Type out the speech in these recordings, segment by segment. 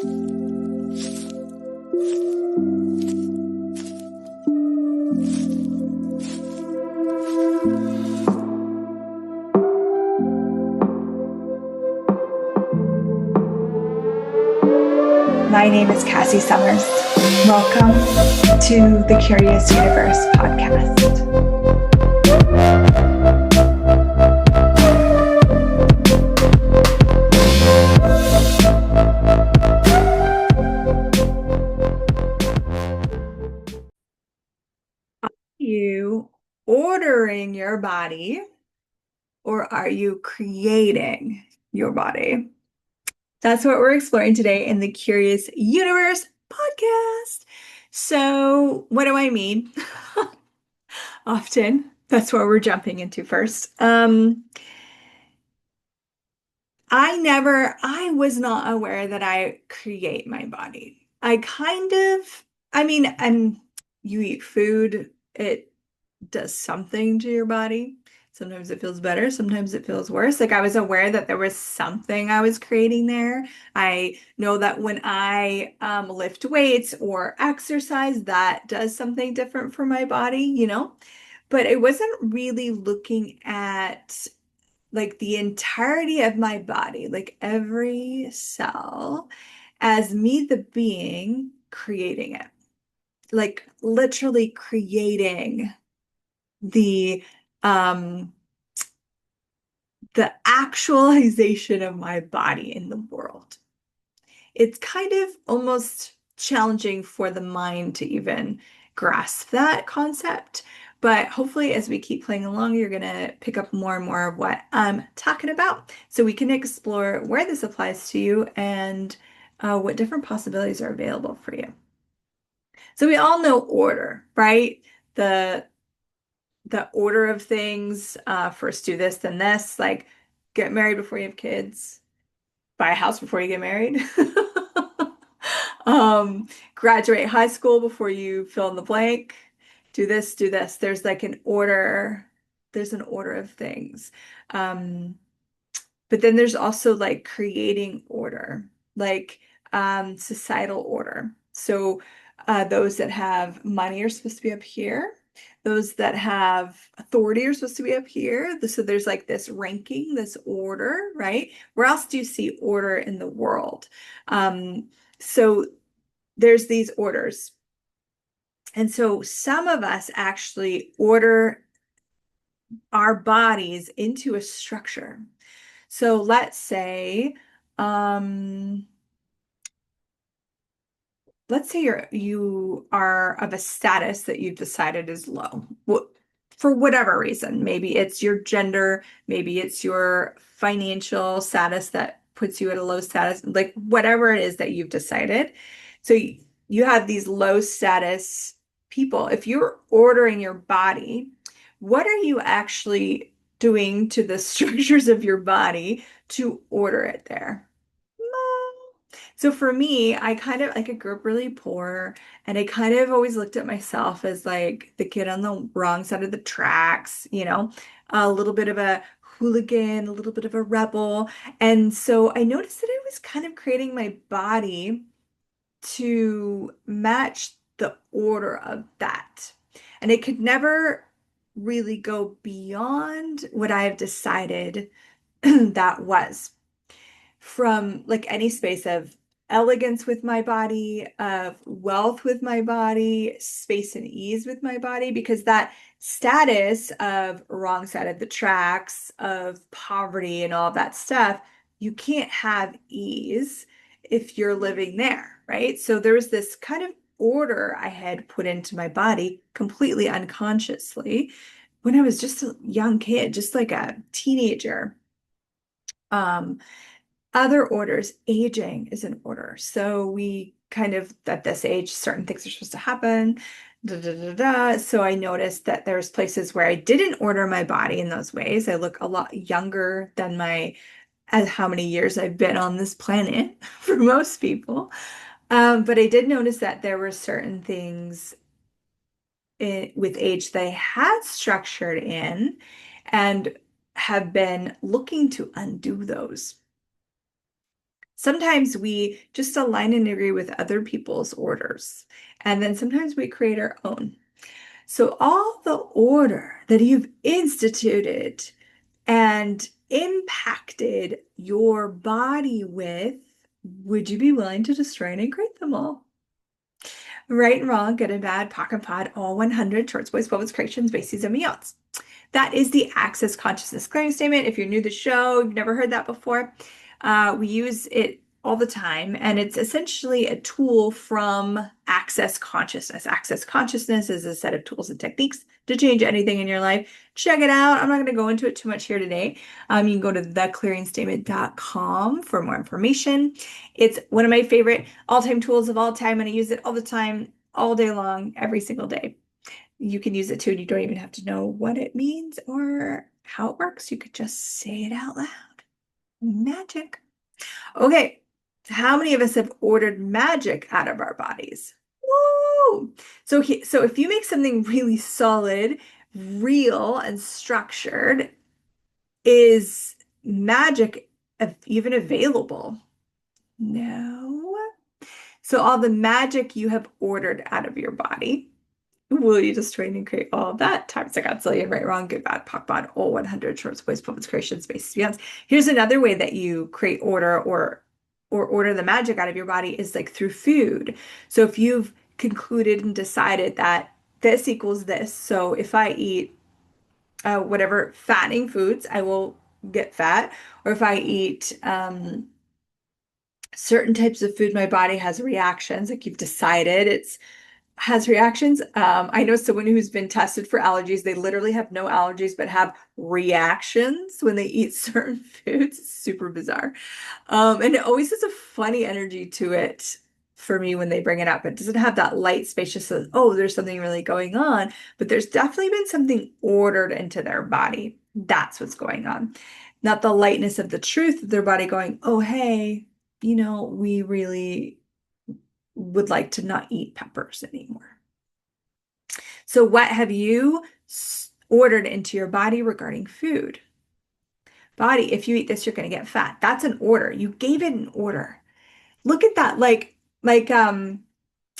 My name is Cassy Summers. Welcome to the Curious Universe podcast. Are you ordering your body or are you creating your body? That's what we're exploring today in the Curious Universe podcast. So, what do I mean? Often, that's what we're jumping into first. I was not aware that I create my body. You eat food, it does something to your body. Sometimes it feels better, sometimes it feels worse. Like I was aware that there was something I was creating there. I know that when I lift weights or exercise, that does something different for my body. But I wasn't really looking at like the entirety of my body, like every cell, as me, the being, creating it, like literally creating the um the actualization of my body in the world. It's kind of almost challenging for the mind to even grasp that concept. But hopefully, as we keep playing along, you're going to pick up more and more of what I'm talking about so we can explore where this applies to you and what different possibilities are available for you. So we all know order, right? The the order of things, first do this, then this, like get married before you have kids, buy a house before you get married. Graduate high school before you fill in the blank. Do this, do this. There's like an order. There's an order of things. Um, but then there's also like creating order, like societal order. So those that have money are supposed to be up here. Those that have authority are supposed to be up here. So there's like this ranking, this order, right? Where else do you see order in the world? So there's these orders. And so some of us actually order our bodies into a structure. So um, let's say you are of a status that you've decided is low. For whatever reason. Maybe it's your gender, maybe it's your financial status that puts you at a low status, like whatever it is that you've decided. So you have these low status people. If you're ordering your body, what are you actually doing to the structures of your body to order it there? So for me, I kind of like I grew up really poor and I kind of always looked at myself as like the kid on the wrong side of the tracks, a little bit of a hooligan, a little bit of a rebel. And so I noticed that I was kind of creating my body to match the order of that. And it could never really go beyond what I have decided that was from like any space of elegance with my body, of wealth with my body, space and ease with my body, because that status of wrong side of the tracks, of poverty and all of that stuff, you can't have ease if you're living there, right? So there was this kind of order I had put into my body completely unconsciously when I was just a young kid, just like a teenager. Um, Other orders, aging is an order. So we kind of, at this age, certain things are supposed to happen. Da, da, da, da. So I noticed that there's places where I didn't order my body in those ways. I look a lot younger than as how many years I've been on this planet for most people. But I did notice that there were certain things with age they had structured in and have been looking to undo those. Sometimes we just align and agree with other people's orders, and then sometimes we create our own. So, all the order that you've instituted and impacted your body with, would you be willing to destroy and create them all? Right and wrong, good and bad, POC and POD, all 100 shorts, boys, bubbles, corrections, bases, and meows. That is the Access Consciousness Clearing Statement. If you're new to the show, you've never heard that before, we use it all the time, and it's essentially a tool from Access Consciousness. Access Consciousness is a set of tools and techniques to change anything in your life. Check it out. I'm not going to go into it too much here today. You can go to theclearingstatement.com for more information. It's one of my favorite all-time tools of all time, and I use it all the time, all day long, every single day. You can use it too, and you don't even have to know what it means or how it works. You could just say it out loud. Magic. Okay, how many of us have ordered magic out of our bodies? Woo! So if you make something really solid, real, and structured, is magic even available? No. So all the magic you have ordered out of your body, will you destroy and create all of that? Times a godzillion, right, wrong, good, bad, POC, POD, all 100 shorts, boys, puppets, creation, space, beyonds. Here's another way that you create order or order the magic out of your body is like through food. So if you've concluded and decided that this equals this, so if I eat whatever fattening foods, I will get fat. Or if I eat certain types of food, my body has reactions. Like you've decided it's has reactions. I know someone who's been tested for allergies. They literally have no allergies, but have reactions when they eat certain foods. It's super bizarre. And it always has a funny energy to it for me when they bring it up. It doesn't have that light, spacious, oh, there's something really going on, but there's definitely been something ordered into their body. That's what's going on. Not the lightness of the truth of their body going, oh, hey, we really would like to not eat peppers anymore. So what have you ordered into your body regarding food? Body, if you eat this, you're going to get fat. That's an order. You gave it an order. Look at that. Like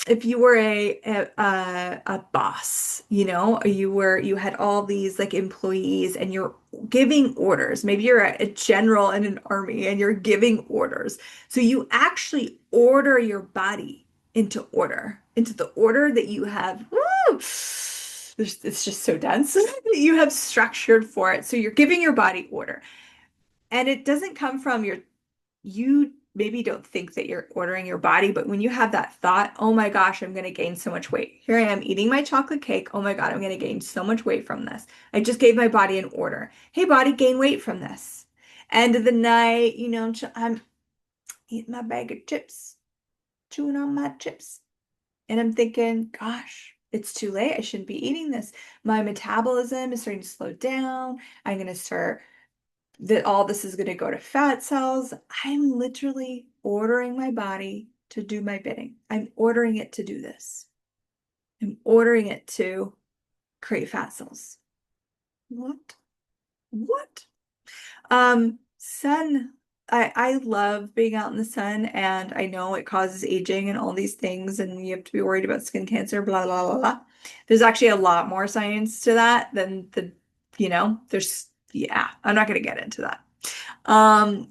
if you were a boss, you had all these like employees and you're giving orders. Maybe you're a general in an army and you're giving orders. So you actually order your body into order, into the order that you have. Woo! It's just so dense that you have structured for it. So you're giving your body order. And it doesn't come from you maybe don't think that you're ordering your body, but when you have that thought, oh my gosh, I'm going to gain so much weight. Here I am eating my chocolate cake. Oh my God, I'm going to gain so much weight from this. I just gave my body an order. Hey, body, gain weight from this. End of the night, I'm eating my bag of chips, chewing on my chips. And I'm thinking, gosh, it's too late. I shouldn't be eating this. My metabolism is starting to slow down. I'm going to start that all this is going to go to fat cells. I'm literally ordering my body to do my bidding. I'm ordering it to do this. I'm ordering it to create fat cells. What? What? Sun. I love being out in the sun, and I know it causes aging and all these things, and you have to be worried about skin cancer, blah, blah, blah, blah. There's actually a lot more science to that than yeah, I'm not going to get into that.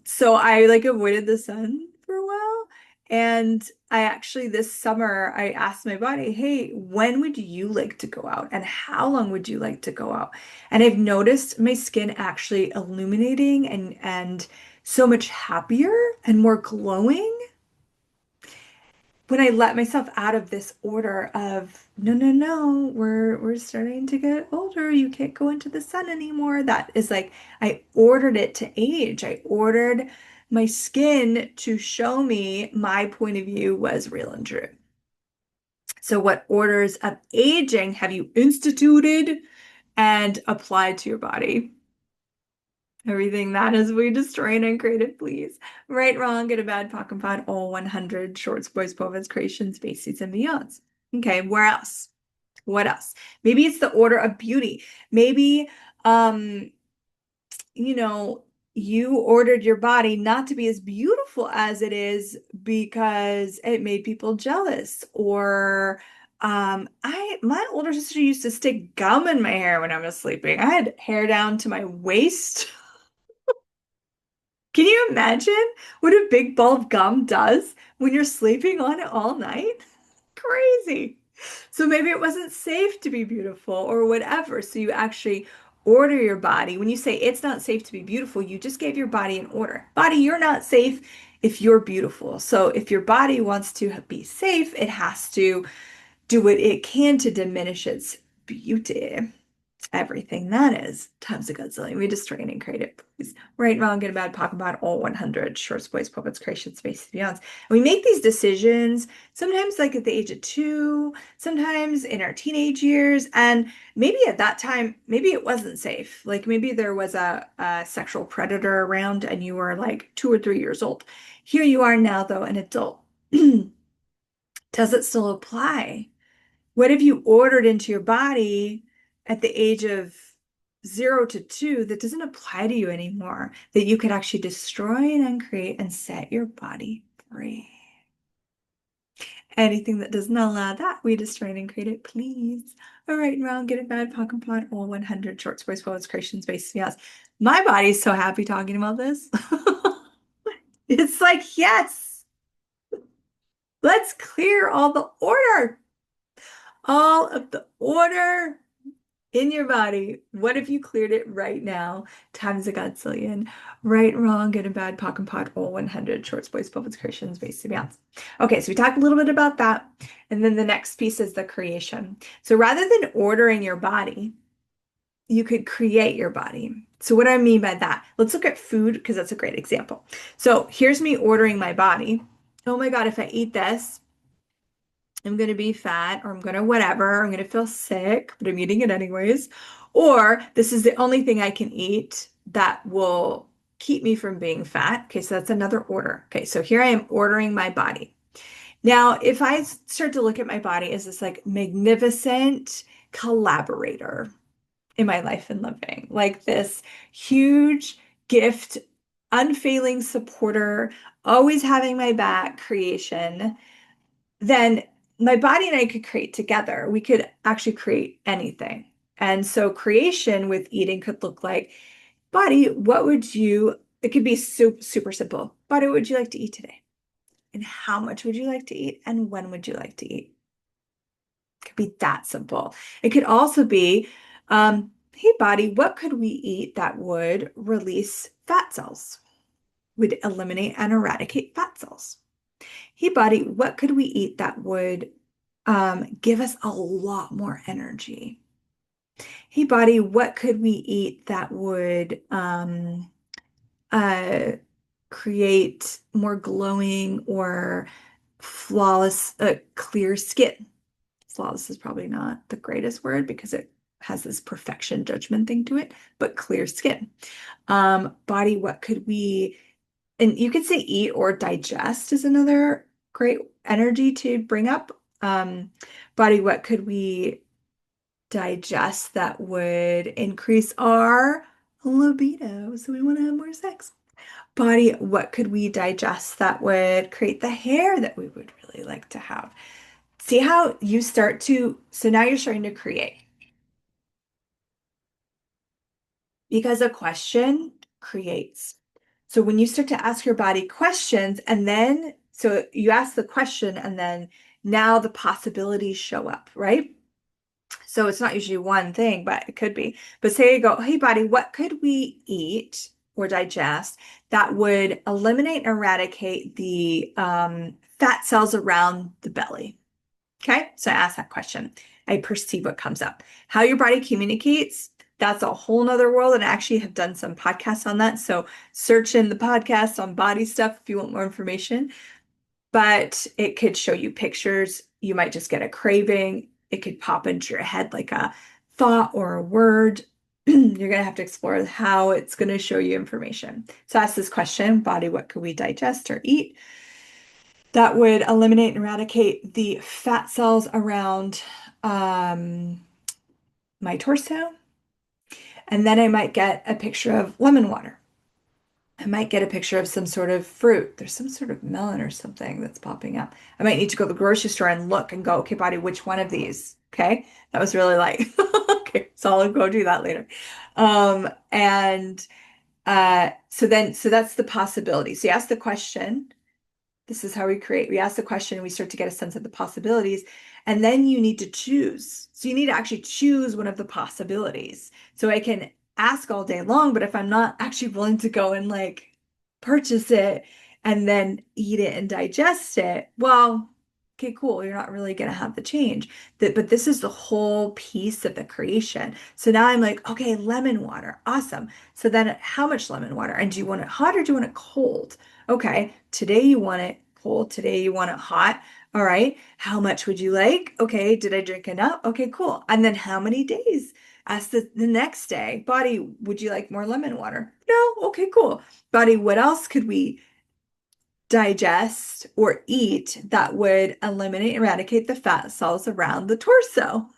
So I like avoided the sun for a while. And I actually this summer I asked my body, hey, when would you like to go out? And how long would you like to go out? And I've noticed my skin actually illuminating and so much happier and more glowing when I let myself out of this order of no, no, no, we're starting to get older. You can't go into the sun anymore. That is like I ordered it to age. I ordered my skin to show me my point of view was real and true. So what orders of aging have you instituted and applied to your body? Everything that is we destroyed and created, please. Right, wrong, good, a bad, POC and POD, all 100 shorts, boys, povas, creations, spaces, and beyonds. Okay, where else? What else? Maybe it's the order of beauty. Maybe, you know, you ordered your body not to be as beautiful as it is because it made people jealous. Or my older sister used to stick gum in my hair when I was sleeping. I had hair down to my waist. Can you imagine what a big ball of gum does when you're sleeping on it all night? Crazy. So maybe it wasn't safe to be beautiful or whatever. So you actually order your body. When you say it's not safe to be beautiful, you just gave your body an order. Body, you're not safe if you're beautiful. So if your body wants to be safe, it has to do what it can to diminish its beauty. Everything that is times a godzillion. We destroy and create it, please. Right, wrong, good, bad, pop, and bad, all 100 shorts, boys, puppets, creation, space, beyonds. And we make these decisions sometimes like at the age of 2, sometimes in our teenage years. And maybe at that time, maybe it wasn't safe. Like maybe there was a sexual predator around and you were like 2 or 3 years old. Here you are now, though, an adult. Does it still apply? What have you ordered into your body at the age of 0 to 2 that doesn't apply to you anymore, that you could actually destroy and uncreate and set your body free? Anything that does not allow that, we destroy and uncreate it, please. All right, and wrong, good and bad, POC and POD, all 100 shorts, boys, poets, creations, based, yes. My body's so happy talking about this. It's like, yes, let's clear all the order, all of the order in your body. What if you cleared it right now? Times a godzillion. Right, wrong, good and bad, POC and POD, all 100 shorts, boys, puppets, creations, based beyond. Okay, so we talked a little bit about that. And then the next piece is the creation. So rather than ordering your body, you could create your body. So what do I mean by that? Let's look at food because that's a great example. So here's me ordering my body. Oh my God, if I eat this, I'm going to be fat or I'm going to whatever. I'm going to feel sick, but I'm eating it anyways. Or this is the only thing I can eat that will keep me from being fat. Okay, so that's another order. Okay, so here I am ordering my body. Now, if I start to look at my body as this like magnificent collaborator in my life and living, like this huge gift, unfailing supporter, always having my back creation, then my body and I could create together. We could actually create anything. And so creation with eating could look like, body, what would you, it could be super simple. Body, what would you like to eat today? And how much would you like to eat? And when would you like to eat? It could be that simple. It could also be, hey, body, what could we eat that would release fat cells, would eliminate and eradicate fat cells? Hey, buddy, what could we eat that would give us a lot more energy? Hey, buddy, what could we eat that would uh, create more glowing or flawless, clear skin? Flawless is probably not the greatest word because it has this perfection judgment thing to it, but clear skin. Body, what could we, and you could say eat or digest is another great energy to bring up. Body, what could we digest that would increase our libido? So we want to have more sex. Body, what could we digest that would create the hair that we would really like to have? See how you start to, so now you're starting to create because a question creates. So when you start to ask your body questions and then, so you ask the question and then now the possibilities show up, right? So it's not usually one thing, but it could be. But say you go, hey, body, what could we eat or digest that would eliminate and eradicate the fat cells around the belly? Okay, so I ask that question. I perceive what comes up. How your body communicates, that's a whole nother world. And I actually have done some podcasts on that. So search in the podcast on body stuff if you want more information. But it could show you pictures. You might just get a craving. It could pop into your head like a thought or a word. You're going to have to explore how it's going to show you information. So ask this question, body, what could we digest or eat that would eliminate and eradicate the fat cells around my torso? And then I might get a picture of lemon water. I might get a picture of some sort of fruit. There's some sort of melon or something that's popping up. I might need to go to the grocery store and look and go, okay, body, which one of these? Okay. That was really like, okay, so I'll go do that later. And so that's the possibility. So you ask the question, this is how we create. We ask the question and we start to get a sense of the possibilities. And then you need to choose. So you need to actually choose one of the possibilities. So I can ask all day long, but if I'm not actually willing to go and like purchase it and then eat it and digest it, well, okay, cool. You're not really going to have the change. But this is the whole piece of the creation. So now I'm like, okay, lemon water. Awesome. So then how much lemon water? And do you want it hot or do you want it cold? Okay, today you want it cold, today you want it hot. All right, how much would you like? Okay, did I drink enough? Okay, cool. And then how many days? Ask the next day, body, would you like more lemon water? No? Okay, cool. Body, what else could we digest or eat that would eliminate, eradicate the fat cells around the torso?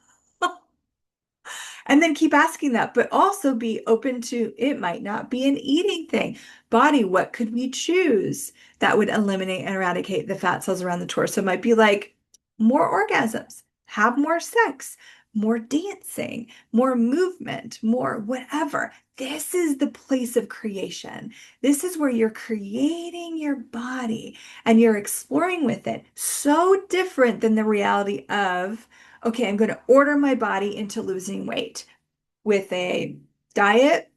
And then keep asking that, but also be open to it might not be an eating thing. Body, what could we choose that would eliminate and eradicate the fat cells around the torso? It might be like more orgasms, have more sex, more dancing, more movement, more whatever. This is the place of creation. This is where you're creating your body and you're exploring with it. So different than the reality of, okay, I'm going to order my body into losing weight with a diet,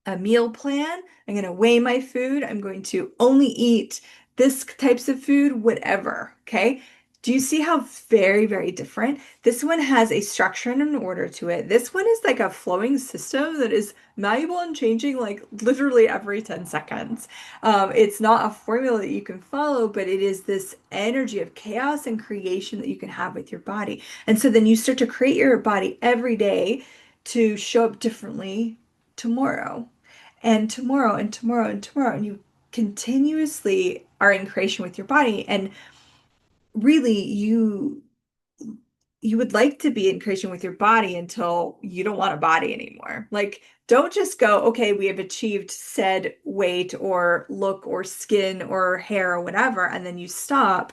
a meal plan. I'm going to weigh my food. I'm going to only eat this types of food, whatever. Okay. Do you see how very, very different? This one has a structure and an order to it. This one is like a flowing system that is malleable and changing like literally every 10 seconds. It's not a formula that you can follow, but it is this energy of chaos and creation that you can have with your body. And so then you start to create your body every day to show up differently tomorrow and tomorrow and tomorrow and tomorrow. And you continuously are in creation with your body. And really, you would like to be in creation with your body until you don't want a body anymore. Like, don't just go, okay, we have achieved said weight or look or skin or hair or whatever, and then you stop.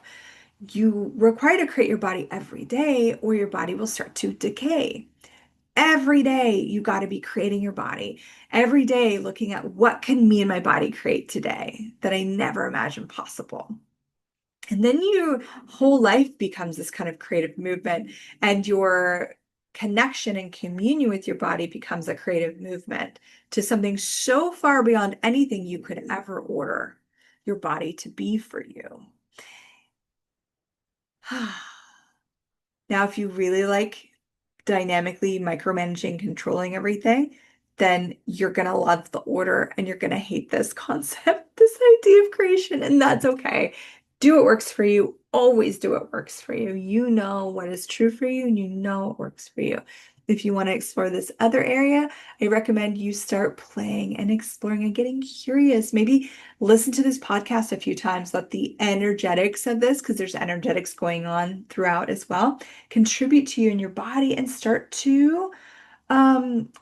You require to create your body every day, or your body will start to decay. Every day, you got to be creating your body. Every day, looking at what can me and my body create today that I never imagined possible. And then your whole life becomes this kind of creative movement, and your connection and communion with your body becomes a creative movement to something so far beyond anything you could ever order your body to be for you. Now, if you really like dynamically micromanaging, controlling everything, then you're going to love the order and you're going to hate this concept, this idea of creation, and that's okay. Do what works for you. Always do what works for you. You know what is true for you and you know what works for you. If you want to explore this other area, I recommend you start playing and exploring and getting curious. Maybe listen to this podcast a few times. Let the energetics of this, because there's energetics going on throughout as well, contribute to you in your body and start to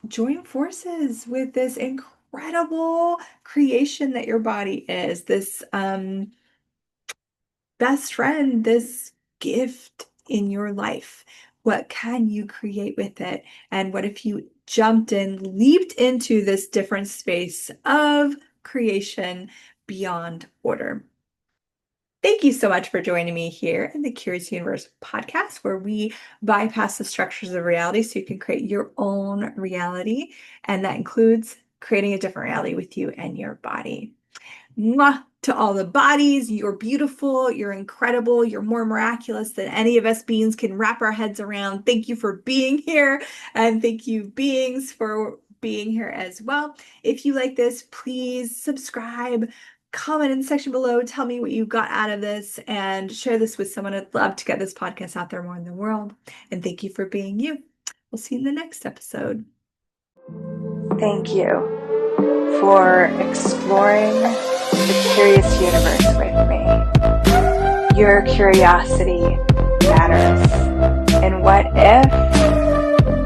join forces with this incredible creation that your body is. This best friend, this gift in your life. What can you create with it? And what if you jumped in, leaped into this different space of creation beyond order? Thank you so much for joining me here in the Curious Universe podcast, where we bypass the structures of reality so you can create your own reality. And that includes creating a different reality with you and your body. Mwah, to all the bodies, you're beautiful, you're incredible, you're more miraculous than any of us beings can wrap our heads around. Thank you for being here, and thank you, beings, for being here as well. If you like this, please subscribe, comment in the section below, tell me what you got out of this, and share this with someone. I'd love to get this podcast out there more in the world. And thank you for being you. We'll see you in the next episode. Thank you for exploring the curious universe with me. Your curiosity matters. And what if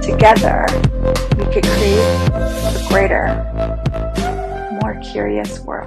together we could create a greater, more curious world.